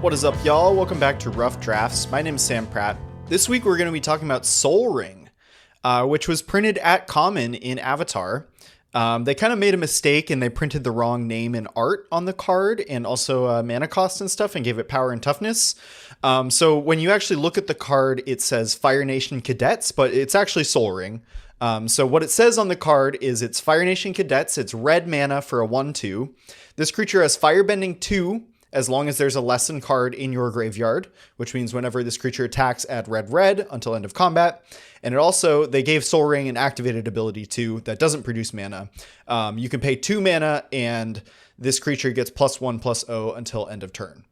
What is up, y'all? Welcome back to Rough Drafts. My name is Sam Pratt. This week we're going to be talking about Sol Ring, which was printed at Common in Avatar. They kind of made a mistake and they printed the wrong name and art on the card and also mana cost and stuff and gave it power and toughness. So when you actually look at the card, it says Fire Nation Cadets, but it's actually Sol Ring. So what it says on the card is it's Fire Nation Cadets. It's red mana for a 1/2. This creature has Firebending 2 as long as there's a lesson card in your graveyard, which means whenever this creature attacks, add red until end of combat. And it also, they gave Sol Ring an activated ability too that doesn't produce mana. You can pay 2 mana and this creature gets +1/+0 until end of turn.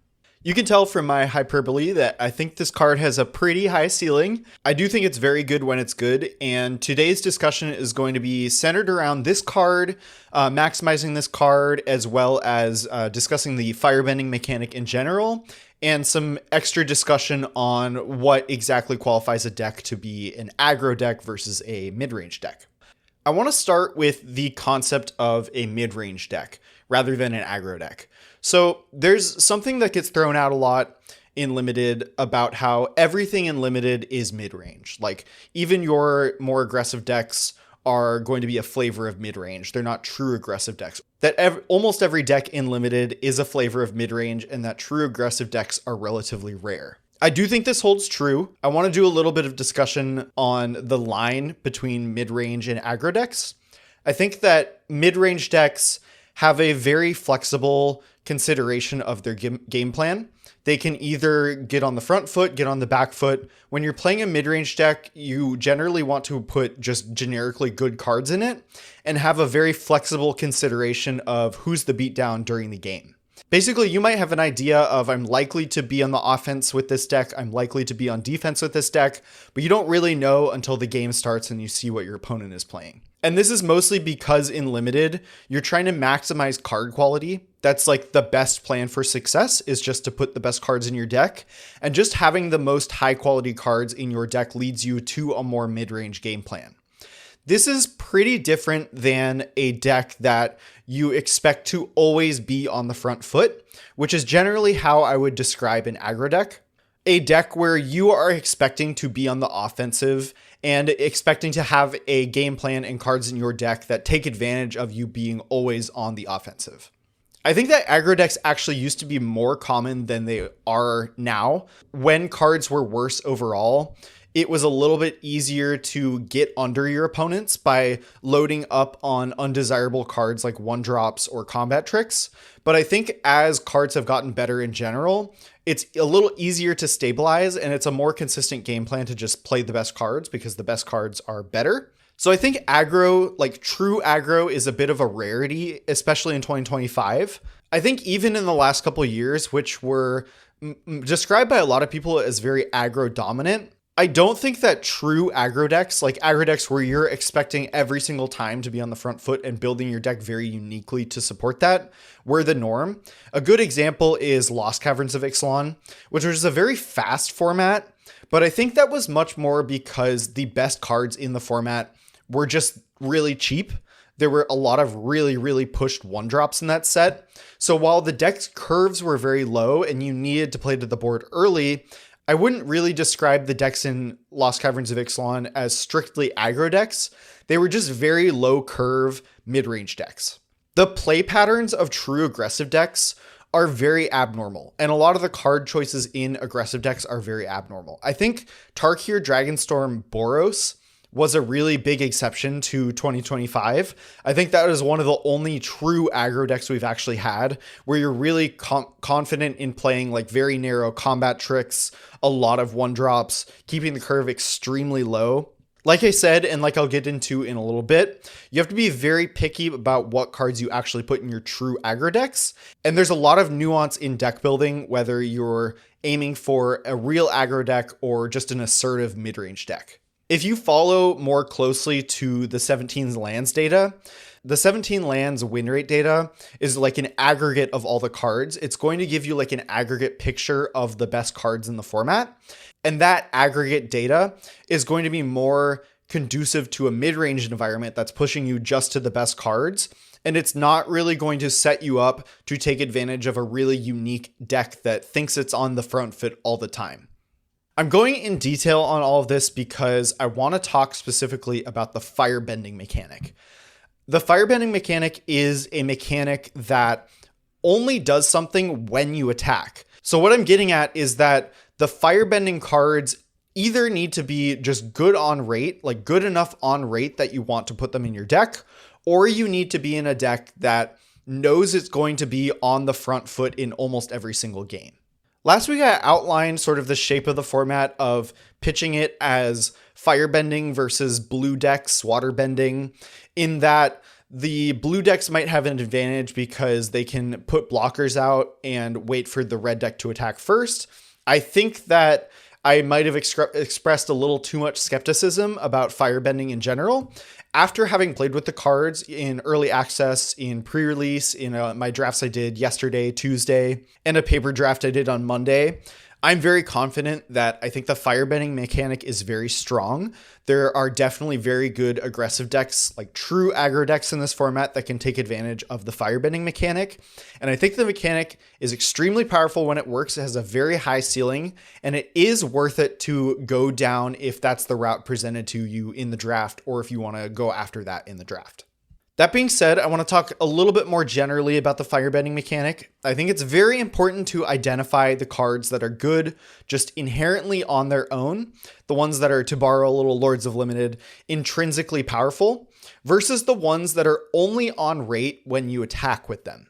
You can tell from my hyperbole that I think this card has a pretty high ceiling. I do think it's very good when it's good, and today's discussion is going to be centered around this card, maximizing this card, as well as discussing the firebending mechanic in general, and some extra discussion on what exactly qualifies a deck to be an aggro deck versus a mid-range deck. I want to start with the concept of a mid-range deck rather than an aggro deck. So there's something that gets thrown out a lot in Limited about how everything in Limited is mid-range. Like even your more aggressive decks are going to be a flavor of mid-range. They're not true aggressive decks. That almost every deck in Limited is a flavor of mid-range and that true aggressive decks are relatively rare. I do think this holds true. I want to do a little bit of discussion on the line between mid-range and aggro decks. I think that mid-range decks have a very flexible consideration of their game plan. They can either get on the front foot, get on the back foot. When you're playing a mid-range deck, you generally want to put just generically good cards in it and have a very flexible consideration of who's the beatdown during the game. Basically, you might have an idea of I'm likely to be on the offense with this deck, I'm likely to be on defense with this deck, but you don't really know until the game starts and you see what your opponent is playing. And this is mostly because in Limited, you're trying to maximize card quality. That's like the best plan for success is just to put the best cards in your deck. And just having the most high quality cards in your deck leads you to a more mid-range game plan. This is pretty different than a deck that you expect to always be on the front foot, which is generally how I would describe an aggro deck. A deck where you are expecting to be on the offensive and expecting to have a game plan and cards in your deck that take advantage of you being always on the offensive. I think that aggro decks actually used to be more common than they are now. When cards were worse overall, it was a little bit easier to get under your opponents by loading up on undesirable cards like 1-drops or combat tricks. But I think as cards have gotten better in general, it's a little easier to stabilize and it's a more consistent game plan to just play the best cards because the best cards are better. So I think aggro, like true aggro, is a bit of a rarity, especially in 2025. I think even in the last couple of years, which were described by a lot of people as very aggro dominant, I don't think that true aggro decks, like aggro decks where you're expecting every single time to be on the front foot and building your deck very uniquely to support that, were the norm. A good example is Lost Caverns of Ixalan, which was a very fast format, but I think that was much more because the best cards in the format were just really cheap. There were a lot of really pushed 1-drops in that set. So while the deck's curves were very low and you needed to play to the board early, I wouldn't really describe the decks in Lost Caverns of Ixalan as strictly aggro decks. They were just very low curve mid-range decks. The play patterns of true aggressive decks are very abnormal, and a lot of the card choices in aggressive decks are very abnormal. I think Tarkir Dragonstorm Boros was a really big exception to 2025. I think that is one of the only true aggro decks we've actually had where you're really confident in playing like very narrow combat tricks, a lot of 1-drops, keeping the curve extremely low. Like I said, and like I'll get into in a little bit, you have to be very picky about what cards you actually put in your true aggro decks. And there's a lot of nuance in deck building, whether you're aiming for a real aggro deck or just an assertive mid-range deck. If you follow more closely to the 17 lands data, the 17 lands win rate data is like an aggregate of all the cards. It's going to give you like an aggregate picture of the best cards in the format. And that aggregate data is going to be more conducive to a mid-range environment that's pushing you just to the best cards and it's not really going to set you up to take advantage of a really unique deck that thinks it's on the front foot all the time. I'm going in detail on all of this because I want to talk specifically about the firebending mechanic. The firebending mechanic is a mechanic that only does something when you attack. So what I'm getting at is that the firebending cards either need to be just good on rate, like good enough on rate that you want to put them in your deck, or you need to be in a deck that knows it's going to be on the front foot in almost every single game. Last week, I outlined sort of the shape of the format of pitching it as firebending versus blue decks, waterbending, in that the blue decks might have an advantage because they can put blockers out and wait for the red deck to attack first. I think that I might have expressed a little too much skepticism about firebending in general. After having played with the cards in early access, in pre-release, in my drafts I did yesterday, Tuesday, and a paper draft I did on Monday, I'm very confident that I think the firebending mechanic is very strong. There are definitely very good aggressive decks, like true aggro decks in this format that can take advantage of the firebending mechanic. And I think the mechanic is extremely powerful when it works. It has a very high ceiling, and it is worth it to go down if that's the route presented to you in the draft, or if you want to go after that in the draft. That being said, I want to talk a little bit more generally about the firebending mechanic. I think it's very important to identify the cards that are good just inherently on their own, the ones that are, to borrow a little Lords of Limited, intrinsically powerful, versus the ones that are only on rate when you attack with them.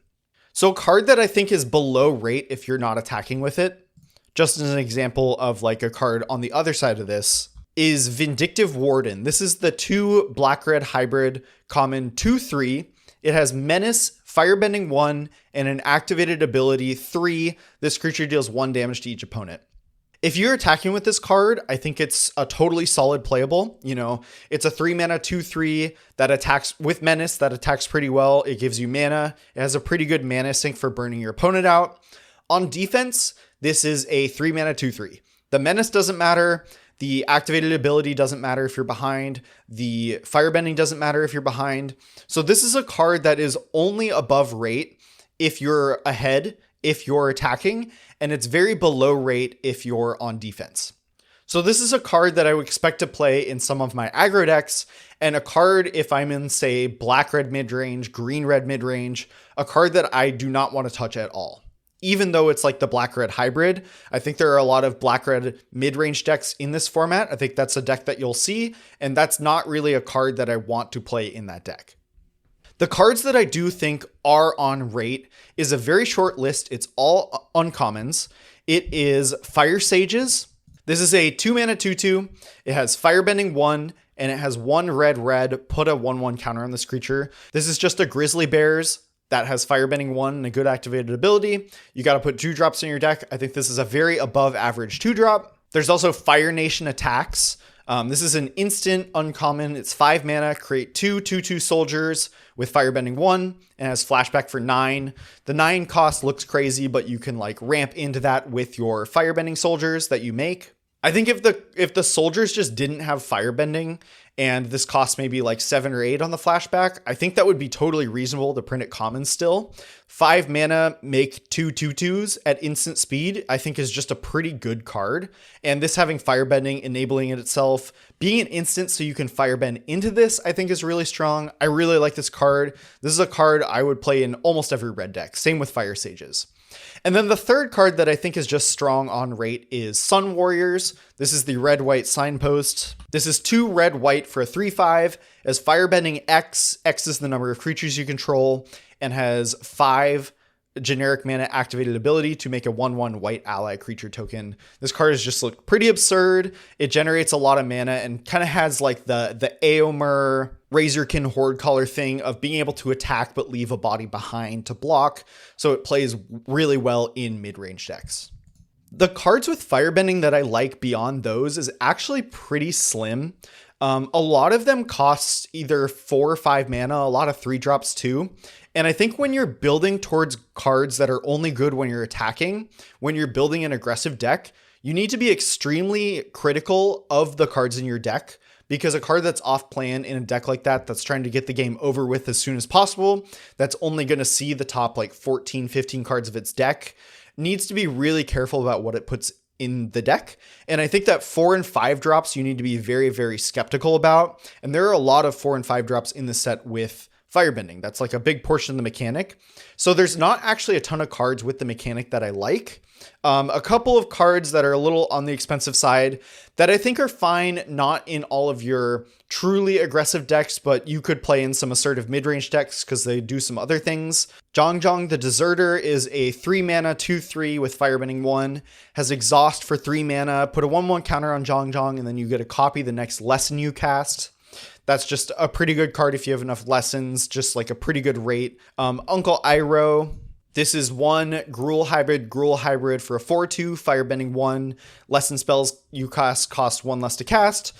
So a card that I think is below rate if you're not attacking with it, just as an example of like a card on the other side of this, is Vindictive Warden. This is the 2 black-red hybrid common 2/3. It has Menace, Firebending 1, and an activated ability 3. This creature deals 1 damage to each opponent. If you're attacking with this card, I think it's a totally solid playable. You know, it's a 3-mana 2/3 that attacks with Menace, that attacks pretty well. It gives you mana. It has a pretty good mana sink for burning your opponent out. On defense, this is a 3-mana 2/3. The Menace doesn't matter. The activated ability doesn't matter if you're behind. The firebending doesn't matter if you're behind. So this is a card that is only above rate if you're ahead, if you're attacking, and it's very below rate if you're on defense. So this is a card that I would expect to play in some of my aggro decks, and a card if I'm in, say, black-red mid-range, green-red mid-range, a card that I do not want to touch at all. Even though it's like the black-red hybrid, I think there are a lot of black-red mid-range decks in this format. I think that's a deck that you'll see, and that's not really a card that I want to play in that deck. The cards that I do think are on rate is a very short list. It's all uncommons. It is Fire Sages. This is a 2-mana 2/2. It has Firebending 1, and it has 1 red, put a 1/1 counter on this creature. This is just a Grizzly Bears that has Firebending 1 and a good activated ability. You got to put 2 drops in your deck. I think this is a very above average 2-drop. There's also Fire Nation Attacks. This is an instant uncommon. It's 5 mana, create 2 2/2 soldiers with Firebending 1, and has flashback for 9. The 9 cost looks crazy, but you can like ramp into that with your Firebending soldiers that you make. I think if the soldiers just didn't have Firebending and this costs maybe like 7 or 8 on the flashback, I think that would be totally reasonable to print it common still. 5 mana, make 2 2/2s at instant speed, I think is just a pretty good card. And this having Firebending, enabling it itself, being an instant so you can Firebend into this, I think is really strong. I really like this card. This is a card I would play in almost every red deck. Same with Fire Sages. And then the third card that I think is just strong on rate is Sun Warriors. This is the red-white signpost. This is 2 red-white for a 3/5. As Firebending X, X is the number of creatures you control, and has 5 generic mana activated ability to make a 1/1 white ally creature token. This card is just look pretty absurd. It generates a lot of mana and kind of has like the Aomer Razorkin Horde Caller thing of being able to attack but leave a body behind to block. So it plays really well in mid-range decks. The cards with Firebending that I like beyond those is actually pretty slim. A lot of them cost either 4 or 5 mana, a lot of 3-drops too. And I think when you're building towards cards that are only good when you're attacking, when you're building an aggressive deck, you need to be extremely critical of the cards in your deck, because a card that's off plan in a deck like that, that's trying to get the game over with as soon as possible, that's only going to see the top like 14, 15 cards of its deck, needs to be really careful about what it puts in the deck. And I think that 4 and 5 drops you need to be very, very skeptical about. And there are a lot of 4 and 5 drops in the set with firebending. That's like a big portion of the mechanic. So there's not actually a ton of cards with the mechanic that I like. A couple of cards that are a little on the expensive side that I think are fine, not in all of your truly aggressive decks, but you could play in some assertive mid-range decks because they do some other things. Zhang the Deserter is a 3 mana 2/3 with Firebending 1, has Exhaust for 3 mana, put a 1/1 counter on Zhang, and then you get to copy the next lesson you cast. That's just a pretty good card if you have enough lessons, just like a pretty good rate. Uncle Iroh. This is 1 Gruul Hybrid for a 4/2, Firebending 1. Lesson spells you cast cost 1 less to cast.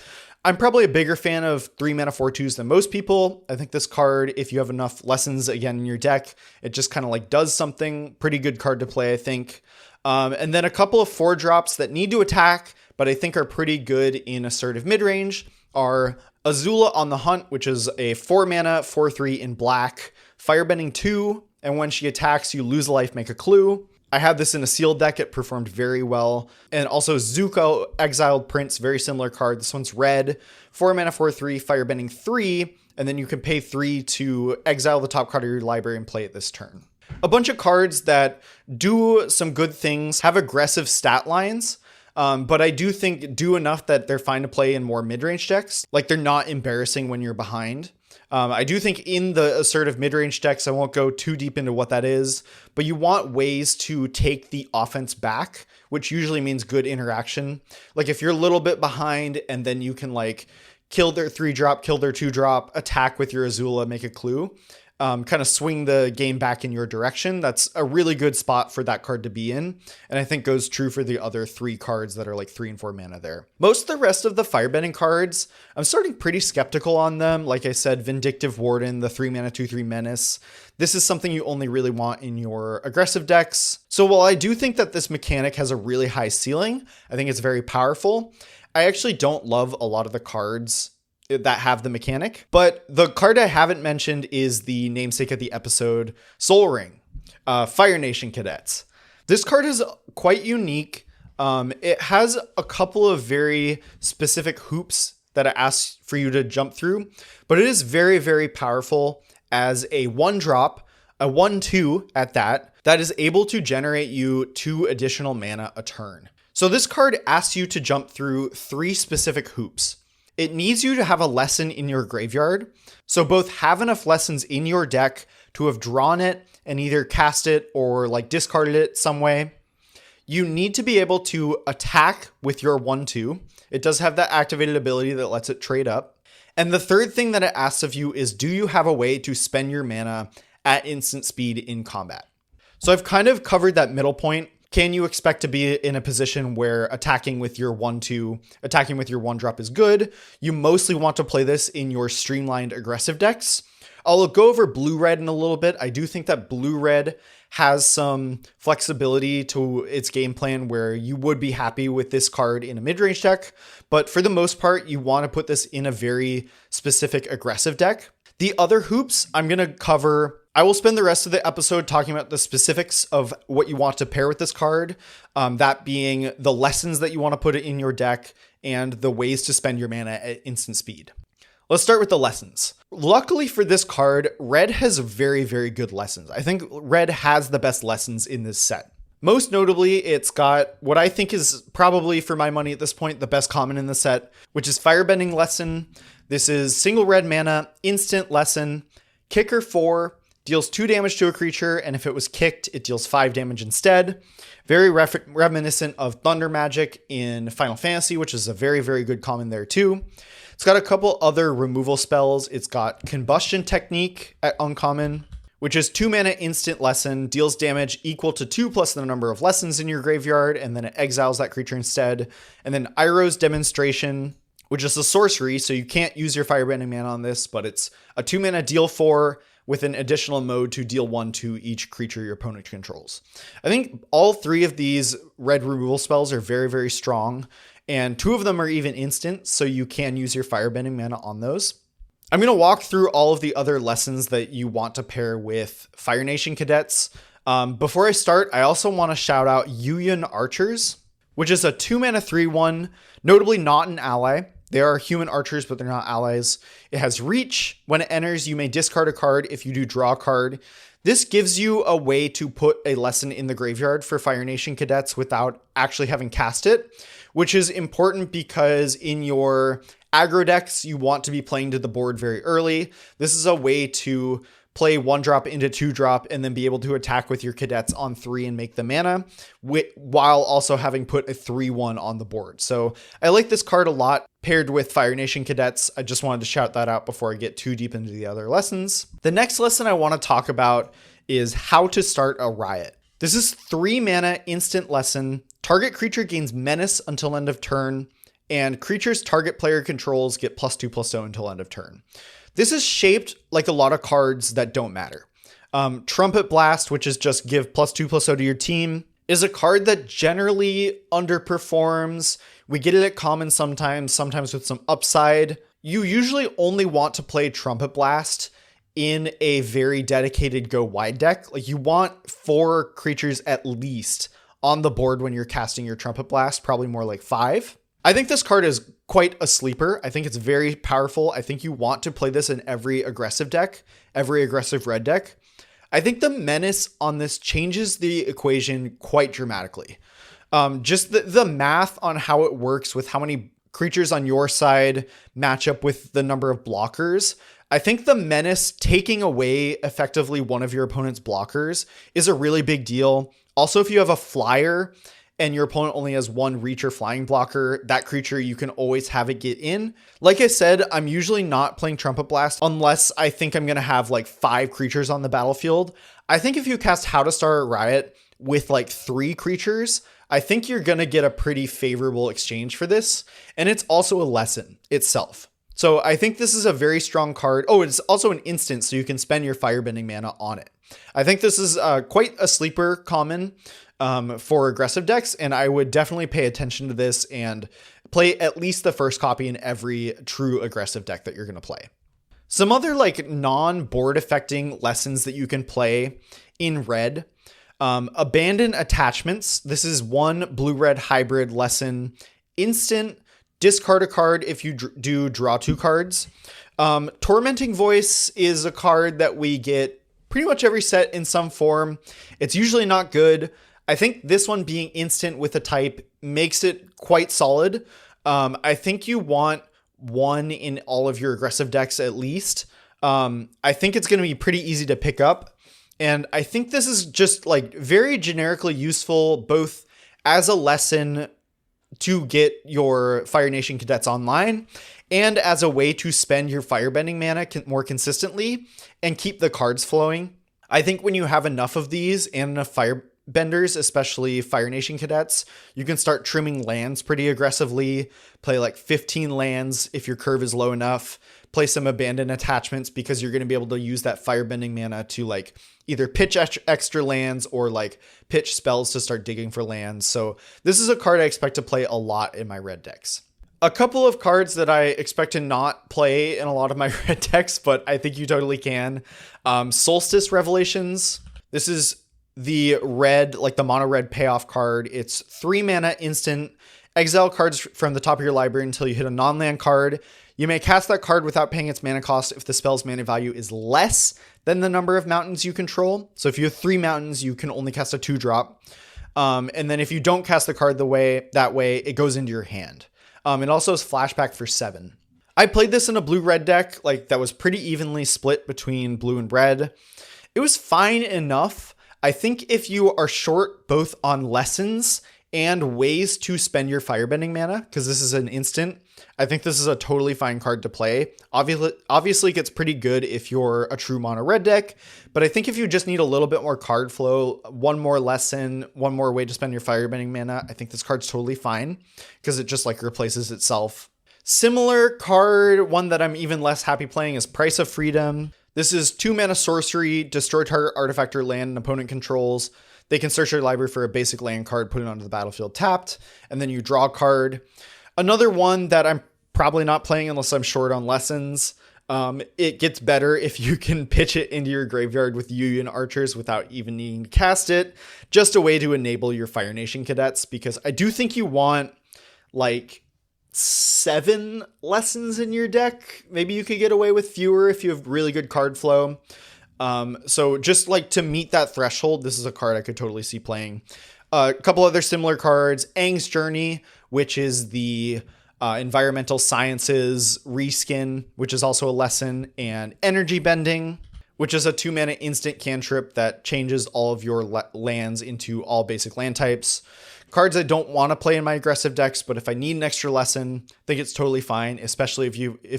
I'm probably a bigger fan of 3 mana 4/2s than most people. I think this card, if you have enough lessons again in your deck, it just kind of like does something. Pretty good card to play, I think. And then a couple of 4 drops that need to attack, but I think are pretty good in assertive midrange are Azula on the Hunt, which is a 4 mana 4/3 in black, Firebending 2. And when she attacks, you lose a life, make a clue. I had this in a sealed deck. It performed very well. And also Zuko, Exiled Prince, very similar card. This one's red, 4 mana 4/3, Firebending 3. And then you can pay 3 to exile the top card of your library and play it this turn. A bunch of cards that do some good things, have aggressive stat lines. But I do think do enough that they're fine to play in more mid-range decks. Like they're not embarrassing when you're behind. I do think in the assertive mid-range decks, I won't go too deep into what that is, but you want ways to take the offense back, which usually means good interaction. Like if you're a little bit behind and then you can like kill their 3-drop, kill their 2-drop, attack with your Azula, make a clue, kind of swing the game back in your direction. That's a really good spot for that card to be in. And I think goes true for the other 3 cards that are like 3 and 4 mana there. Most of the rest of the firebending cards, I'm starting pretty skeptical on them. Like I said, Vindictive Warden, the 3 mana 2/3 menace. This is something you only really want in your aggressive decks. So while I do think that this mechanic has a really high ceiling, I think it's very powerful. I actually don't love a lot of the cards that have the mechanic, but the card I haven't mentioned is the namesake of the episode, Sol Ring, Fire Nation Cadets. This card is quite unique. It has a couple of very specific hoops that it asks for you to jump through, but it is very, very powerful as a 1-drop, a 1/2 at that is able to generate you 2 additional mana a turn. So this card asks you to jump through 3 specific hoops. It needs you to have a lesson in your graveyard. So both have enough lessons in your deck to have drawn it and either cast it or like discarded it some way. You need to be able to attack with your 1/2. It does have that activated ability that lets it trade up. And the third thing that it asks of you is, do you have a way to spend your mana at instant speed in combat? So I've kind of covered that middle point. Can you expect to be in a position where attacking with your 1/2, attacking with your 1-drop is good? You mostly want to play this in your streamlined aggressive decks. I'll go over blue-red in a little bit. I do think that blue-red has some flexibility to its game plan where you would be happy with this card in a mid-range deck. But for the most part, you want to put this in a very specific aggressive deck. The other hoops I'm going to cover. I will spend the rest of the episode talking about the specifics of what you want to pair with this card, that being the lessons that you want to put in your deck and the ways to spend your mana at instant speed. Let's start with the lessons. Luckily for this card, red has very, very good lessons. I think red has the best lessons in this set. Most notably, it's got what I think is probably, for my money at this point, the best common in the set, which is Firebending Lesson. This is single red mana, instant lesson, kicker 4, deals 2 damage to a creature, and if it was kicked, it deals 5 damage instead. Very reminiscent of Thunder Magic in Final Fantasy, which is a very, very good common there too. It's got a couple other removal spells. It's got Combustion Technique at uncommon, which is 2 mana instant lesson, deals damage equal to 2 plus the number of lessons in your graveyard, and then it exiles that creature instead. And then Iroh's Demonstration, which is a sorcery, so you can't use your Firebending mana on this, but it's a 2 mana deal 4, with an additional mode to deal 1 to each creature your opponent controls. I think all 3 of these red removal spells are very, very strong, and 2 of them are even instant, so you can use your firebending mana on those. I'm going to walk through all of the other lessons that you want to pair with Fire Nation Cadets. Before I start, I also want to shout out Yuyan Archers, which is a 2-mana 3/1, notably not an ally. They are human archers, but they're not allies. It has reach. When it enters, you may discard a card. If you do, draw a card. This gives you a way to put a lesson in the graveyard for Fire Nation Cadets without actually having cast it, which is important because in your aggro decks, you want to be playing to the board very early. This is a way to play 1-drop into 2-drop and then be able to attack with your cadets on 3 and make the mana while also having put a 3/1 on the board. So I like this card a lot paired with Fire Nation Cadets. I just wanted to shout that out before I get too deep into the other lessons. The next lesson I want to talk about is how to start a riot. This is 3-mana instant lesson. Target creature gains menace until end of turn, and creatures target player controls get +2/+0 until end of turn. This is shaped like a lot of cards that don't matter. Trumpet Blast, which is just give +2/+0 to your team, is a card that generally underperforms. We get it at common sometimes with some upside. You usually only want to play Trumpet Blast in a very dedicated go wide deck. Like you want 4 creatures at least on the board when you're casting your Trumpet Blast, probably more like 5. I think this card is quite a sleeper. I think it's very powerful. I think you want to play this in every aggressive deck, every aggressive red deck. I think the menace on this changes the equation quite dramatically. Just the math on how it works with how many creatures on your side match up with the number of blockers. I think the menace taking away effectively one of your opponent's blockers is a really big deal. Also, if you have a flyer and your opponent only has 1 reach or flying blocker, that creature, you can always have it get in. Like I said, I'm usually not playing Trumpet Blast unless I think I'm going to have like 5 creatures on the battlefield. I think if you cast How to Start a Riot with like 3 creatures, I think you're going to get a pretty favorable exchange for this. And it's also a lesson itself. So I think this is a very strong card. Oh, it's also an instant, so you can spend your firebending mana on it. I think this is quite a sleeper common for aggressive decks, and I would definitely pay attention to this and play at least the first copy in every true aggressive deck that you're going to play. Some other like non-board affecting lessons that you can play in red. Abandon attachments. This is 1 blue-red hybrid lesson. Instant, discard a card if you do draw 2 cards. Tormenting Voice is a card that we get pretty much every set in some form. It's usually not good. I think this one being instant with a type makes it quite solid. I think you want 1 in all of your aggressive decks at least. I think it's going to be pretty easy to pick up. And I think this is just like very generically useful, both as a lesson to get your Fire Nation Cadets online and as a way to spend your firebending mana more consistently and keep the cards flowing. I think when you have enough of these and enough firebenders, especially Fire Nation Cadets, you can start trimming lands pretty aggressively, play like 15 lands if your curve is low enough, play some abandoned attachments because you're going to be able to use that firebending mana to like either pitch extra lands or like pitch spells to start digging for lands. So this is a card I expect to play a lot in my red decks. A couple of cards that I expect to not play in a lot of my red decks, but I think you totally can. Solstice Revelations. This is the red, like the mono red payoff card. It's 3 mana instant. Exile cards from the top of your library until you hit a non-land card. You may cast that card without paying its mana cost if the spell's mana value is less than the number of mountains you control. So if you have 3 mountains, you can only cast a 2-drop. And then if you don't cast the card that way, it goes into your hand. It also has flashback for 7. I played this in a blue-red deck, like that was pretty evenly split between blue and red. It was fine enough. I think if you are short both on lessons and ways to spend your firebending mana, because this is an instant, I think this is a totally fine card to play. Obviously it gets pretty good if you're a true mono red deck, but I think if you just need a little bit more card flow, 1 more lesson, 1 more way to spend your firebending mana, I think this card's totally fine because it just like replaces itself. Similar card, one that I'm even less happy playing, is Price of Freedom. This is 2 mana sorcery, destroy target artifact or land an opponent controls. They can search your library for a basic land card, put it onto the battlefield tapped, and then you draw a card. Another one that I'm probably not playing unless I'm short on lessons. It gets better if you can pitch it into your graveyard with Union Archers without even needing to cast it. Just a way to enable your Fire Nation Cadets, because I do think you want like 7 lessons in your deck. Maybe you could get away with fewer if you have really good card flow. So just like to meet that threshold, this is a card I could totally see playing. A couple other similar cards, Aang's Journey, which is the environmental sciences reskin, which is also a lesson, and Energy Bending, which is a 2 mana instant cantrip that changes all of your lands into all basic land types. Cards I don't want to play in my aggressive decks, but if I need an extra lesson, I think it's totally fine, especially if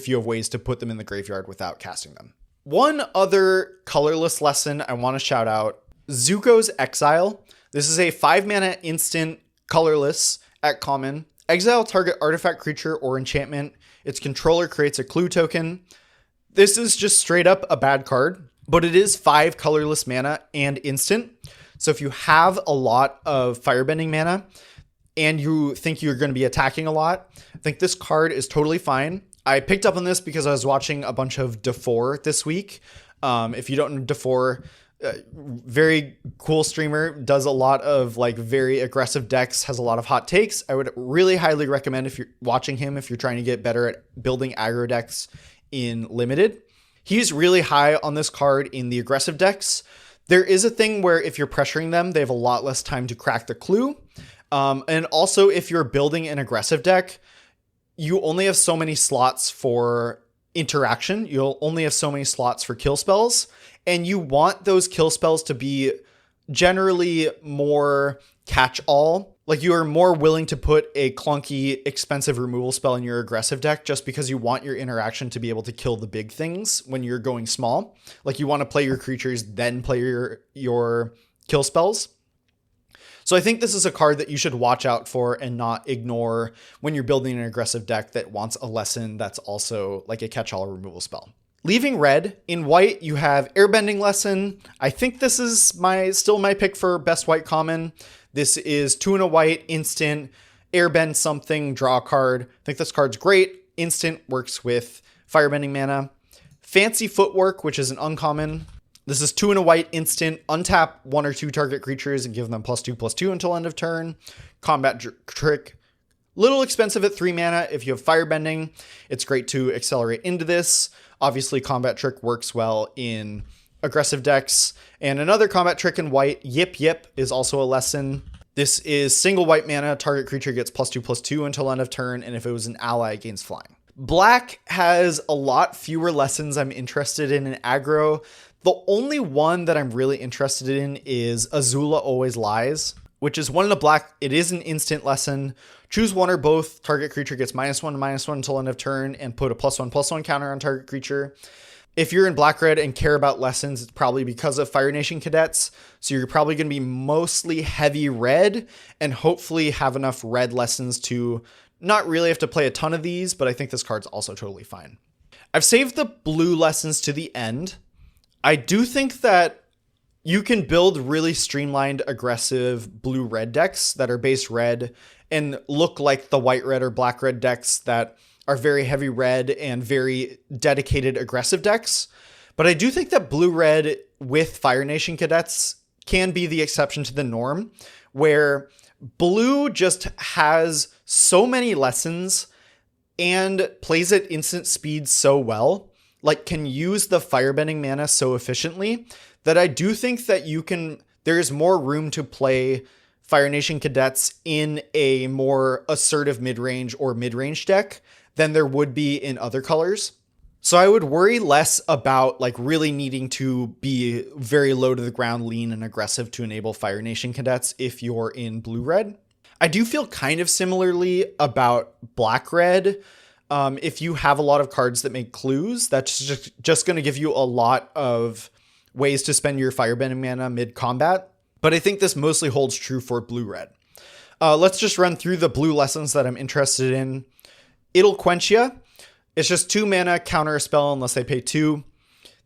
you have ways to put them in the graveyard without casting them. One other colorless lesson I want to shout out, Zuko's Exile. This is a 5 mana instant colorless at common. Exile target artifact, creature, or enchantment. Its controller creates a clue token. This is just straight up a bad card, but it is 5 colorless mana and instant. So if you have a lot of firebending mana and you think you're going to be attacking a lot, I think this card is totally fine. I picked up on this because I was watching a bunch of Defor this week. If you don't know Defor, very cool streamer, does a lot of like very aggressive decks, has a lot of hot takes. I would really highly recommend if you're watching him, if you're trying to get better at building aggro decks in limited. He's really high on this card in the aggressive decks. There is a thing where if you're pressuring them, they have a lot less time to crack the clue. And also if you're building an aggressive deck, you only have so many slots for interaction. You'll only have so many slots for kill spells. And you want those kill spells to be generally more catch-all. Like you are more willing to put a clunky, expensive removal spell in your aggressive deck just because you want your interaction to be able to kill the big things when you're going small. Like you want to play your creatures, then play your kill spells. So I think this is a card that you should watch out for and not ignore when you're building an aggressive deck that wants a lesson that's also like a catch-all removal spell. Leaving red, in white, you have Airbending Lesson. I think this is still my pick for best white common. This is 2 and a white, instant, airbend something, draw a card. I think this card's great. Instant, works with firebending mana. Fancy Footwork, which is an uncommon. This is 2 and a white, instant, untap 1 or 2 target creatures and give them +2/+2 until end of turn. Combat Trick. Little expensive at 3 mana. If you have firebending, it's great to accelerate into this. Obviously, Combat Trick works well in aggressive decks. And another Combat Trick in white, Yip Yip, is also a lesson. This is single white mana. Target creature gets +2/+2 until end of turn, and if it was an ally, gains flying. Black has a lot fewer lessons I'm interested in aggro. The only one that I'm really interested in is Azula Always Lies, which is 1 in a black. It is an instant lesson. Choose one or both. Target creature gets -1/-1 until end of turn and put a +1/+1 counter on target creature. If you're in black-red and care about lessons, it's probably because of Fire Nation Cadets. So you're probably going to be mostly heavy red and hopefully have enough red lessons to not really have to play a ton of these, but I think this card's also totally fine. I've saved the blue lessons to the end. I do think that you can build really streamlined, aggressive blue-red decks that are base red and look like the white-red or black-red decks that are very heavy red and very dedicated aggressive decks. But I do think that blue-red with Fire Nation Cadets can be the exception to the norm, where blue just has so many lessons and plays at instant speed so well, like can use the firebending mana so efficiently, that I do think that there's more room to play Fire Nation Cadets in a more assertive mid-range or mid-range deck than there would be in other colors. So I would worry less about like really needing to be very low to the ground, lean and aggressive to enable Fire Nation Cadets if you're in blue-red. I do feel kind of similarly about black-red. If you have a lot of cards that make clues, that's just going to give you a lot of ways to spend your firebending mana mid-combat. But I think this mostly holds true for blue-red. Let's just run through the blue lessons that I'm interested in. It'll Quench Ya. It's just 2 mana, counter a spell unless they pay 2.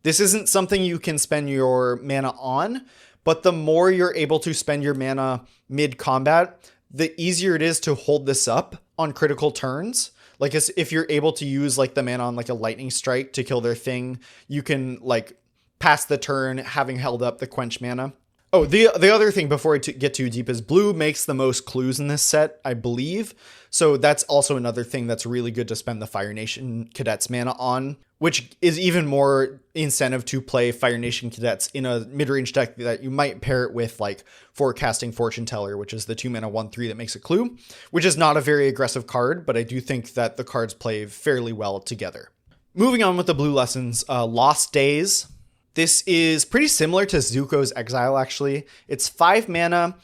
This isn't something you can spend your mana on, but the more you're able to spend your mana mid-combat, the easier it is to hold this up on critical turns. Like if you're able to use like the mana on like a lightning strike to kill their thing, you can like pass the turn having held up the quench mana. Oh, the other thing before I get too deep is blue makes the most clues in this set, I believe. So that's also another thing that's really good to spend the Fire Nation Cadets mana on, which is even more incentive to play Fire Nation Cadets in a mid-range deck that you might pair it with like Forecasting Fortune Teller, which is the 2 mana 1/3 that makes a clue, which is not a very aggressive card, but I do think that the cards play fairly well together. Moving on with the blue lessons, Lost Days. This is pretty similar to Zuko's Exile, actually. It's 5 mana.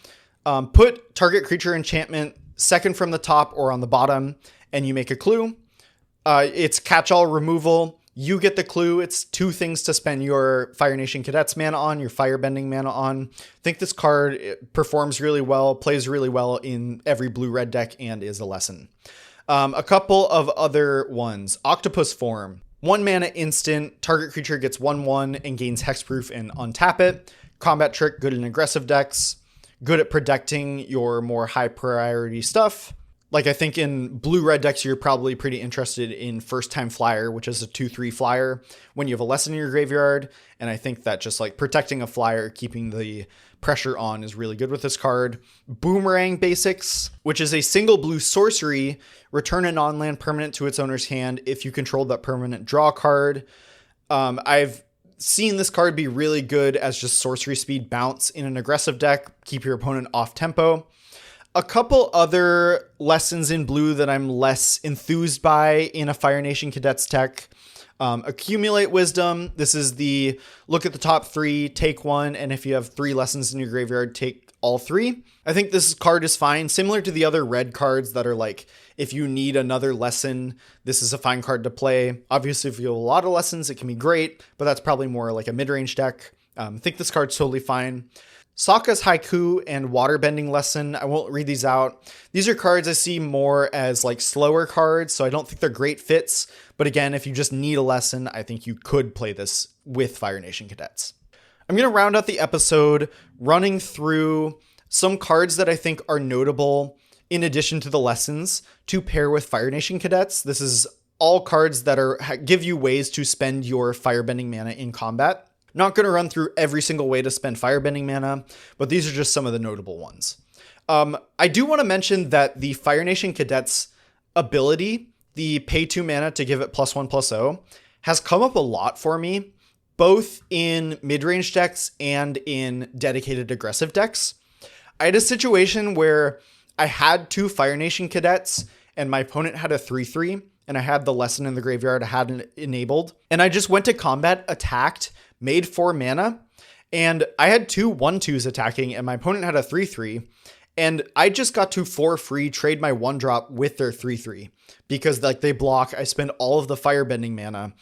Put target creature enchantment second from the top or on the bottom, and you make a clue. It's catch-all removal. You get the clue. It's 2 things to spend your Fire Nation Cadets mana on, your Firebending mana on. I think this card performs really well, plays really well in every blue-red deck, and is a lesson. A couple of other ones. Octopus Form. 1 mana instant, target creature gets 1/1 and gains hexproof and untap it. Combat trick, good in aggressive decks. Good at protecting your more high priority stuff. Like I think in blue-red decks, you're probably pretty interested in First Time Flyer, which is a 2/3 flyer when you have a lesson in your graveyard. And I think that just like protecting a flyer, keeping the pressure on is really good with this card. Boomerang Basics, which is a single blue sorcery. Return a non-land permanent to its owner's hand if you control that permanent, draw a card. I've seen this card be really good as just sorcery speed bounce in an aggressive deck. Keep your opponent off tempo. A couple other lessons in blue that I'm less enthused by in a Fire Nation Cadets deck. Accumulate Wisdom. This is the look at the top 3, take 1, and if you have 3 lessons in your graveyard, take all 3. I think this card is fine, similar to the other red cards that are like, if you need another lesson, this is a fine card to play. Obviously, if you have a lot of lessons, it can be great, but that's probably more like a mid-range deck. I think this card's totally fine. Sokka's Haiku and Waterbending Lesson. I won't read these out. These are cards I see more as like slower cards, so I don't think they're great fits. But again, if you just need a lesson, I think you could play this with Fire Nation Cadets. I'm going to round out the episode running through some cards that I think are notable in addition to the lessons to pair with Fire Nation Cadets. This is all cards that give you ways to spend your Firebending mana in combat. Not going to run through every single way to spend Firebending mana, but these are just some of the notable ones. I do want to mention that the Fire Nation Cadets ability, the pay 2 mana to give it +1/+0, has come up a lot for me, both in mid-range decks and in dedicated aggressive decks. I had a situation where I had 2 Fire Nation Cadets and my opponent had a 3/3, and I had the lesson in the graveyard I hadn't enabled, and I just went to combat, attacked, made 4 mana, and I had 2 1/2s attacking, and my opponent had a 3/3, and I just got to for free trade my 1-drop with their 3/3 because like they block. I spend all of the Firebending mana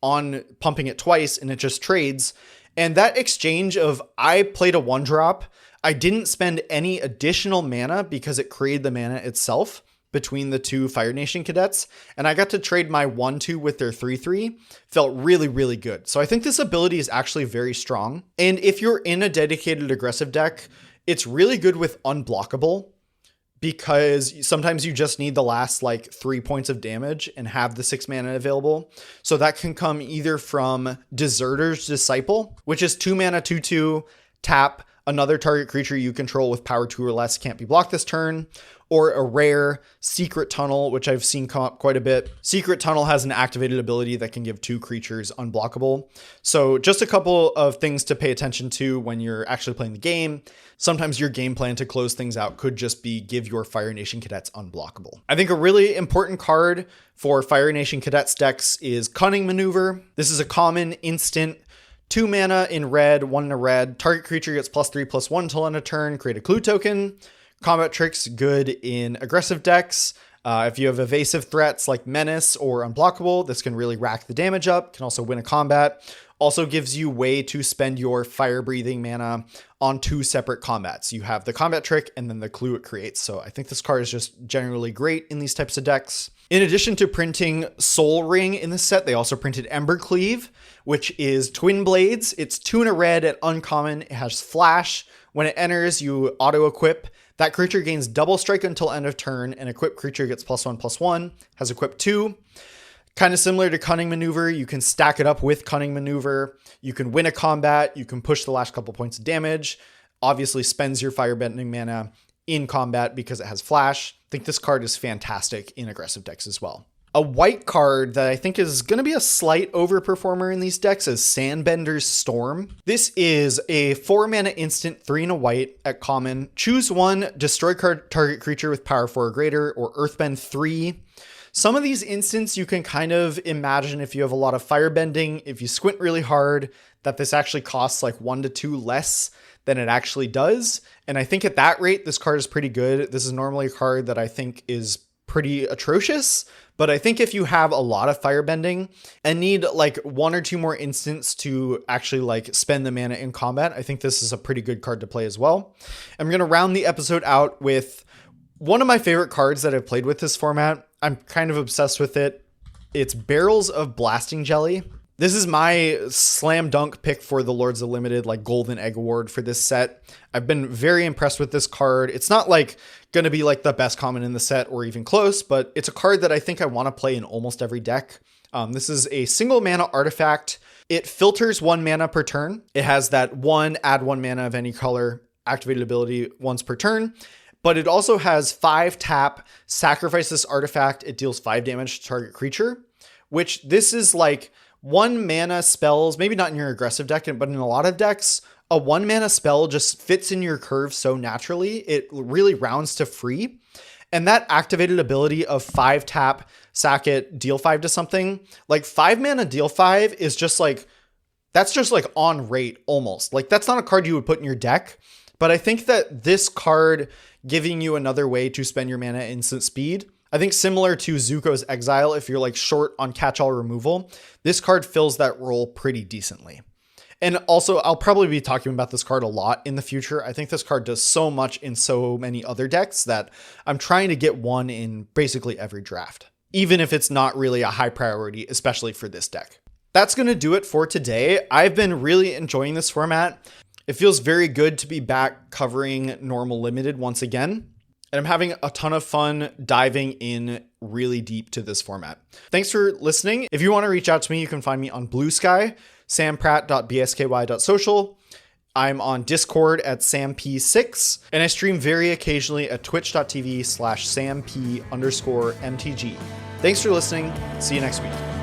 on pumping it twice, and it just trades. And that exchange of I played a 1-drop, I didn't spend any additional mana because it created the mana itself between the 2 Fire Nation Cadets, and I got to trade my 1/2 with their 3/3. Felt really, really good. So I think this ability is actually very strong. And if you're in a dedicated aggressive deck, it's really good with Unblockable, because sometimes you just need the last like 3 points of damage and have the 6 mana available. So that can come either from Deserter's Disciple, which is 2 mana 2/2, tap, another target creature you control with power 2 or less can't be blocked this turn, or a rare Secret Tunnel, which I've seen come up quite a bit. Secret Tunnel has an activated ability that can give 2 creatures unblockable. So just a couple of things to pay attention to when you're actually playing the game. Sometimes your game plan to close things out could just be give your Fire Nation Cadets unblockable. I think a really important card for Fire Nation Cadets decks is Cunning Maneuver. This is a common instant 2 mana in red, 1 in a red. Target creature gets +3/+1 till end of turn. Create a clue token. Combat tricks, good in aggressive decks. If you have evasive threats like Menace or Unblockable, this can really rack the damage up. Can also win a combat. Also gives you way to spend your fire breathing mana on 2 separate combats. You have the combat trick and then the clue it creates. So I think this card is just generally great in these types of decks. In addition to printing Soul Ring in the set, they also printed Embercleave, which is twin blades. It's 2 and a red at uncommon. It has flash. When it enters, you auto-equip. That creature gains double strike until end of turn, and equipped creature gets +1/+1, has equip 2. Kind of similar to Cunning Maneuver, you can stack it up with Cunning Maneuver. You can win a combat. You can push the last couple points of damage. Obviously spends your Firebending mana in combat because it has flash. I think this card is fantastic in aggressive decks as well. A white card that I think is going to be a slight overperformer in these decks is Sandbender's Storm. This is a 4 mana instant, 3 and a white at common. Choose one, destroy target creature with power 4 or greater, or Earthbend 3. Some of these instants you can kind of imagine if you have a lot of firebending, if you squint really hard, that this actually costs like 1 to 2 less than it actually does. And I think at that rate, this card is pretty good. This is normally a card that I think is pretty atrocious, but I think if you have a lot of firebending and need like 1 or 2 more instants to actually like spend the mana in combat, I think this is a pretty good card to play as well. I'm going to round the episode out with one of my favorite cards that I've played with this format. I'm kind of obsessed with it. It's Barrels of Blasting Jelly. This is my slam dunk pick for the Lords of Limited, like Golden Egg Award for this set. I've been very impressed with this card. It's not like going to be like the best common in the set or even close, but it's a card that I think I want to play in almost every deck. This is a single mana artifact. It filters 1 mana per turn. It has that add 1 mana of any color activated ability once per turn. But it also has 5 tap, sacrifice this artifact. It deals 5 damage to target creature, which this is like 1 mana spells, maybe not in your aggressive deck, but in a lot of decks, a 1 mana spell just fits in your curve so naturally. It really rounds to free. And that activated ability of 5 tap, sack it, deal 5 to something, like 5 mana deal 5 is just like, that's just like on rate almost. Like that's not a card you would put in your deck. But I think that this card giving you another way to spend your mana at instant speed, I think similar to Zuko's Exile, if you're like short on catch-all removal, this card fills that role pretty decently. And also, I'll probably be talking about this card a lot in the future. I think this card does so much in so many other decks that I'm trying to get one in basically every draft, even if it's not really a high priority, especially for this deck. That's going to do it for today. I've been really enjoying this format. It feels very good to be back covering normal limited once again. And I'm having a ton of fun diving in really deep to this format. Thanks for listening. If you want to reach out to me, you can find me on Blue Sky, sampratt.bsky.social. I'm on Discord at samp6, and I stream very occasionally at twitch.tv/samp_MTG. Thanks for listening. See you next week.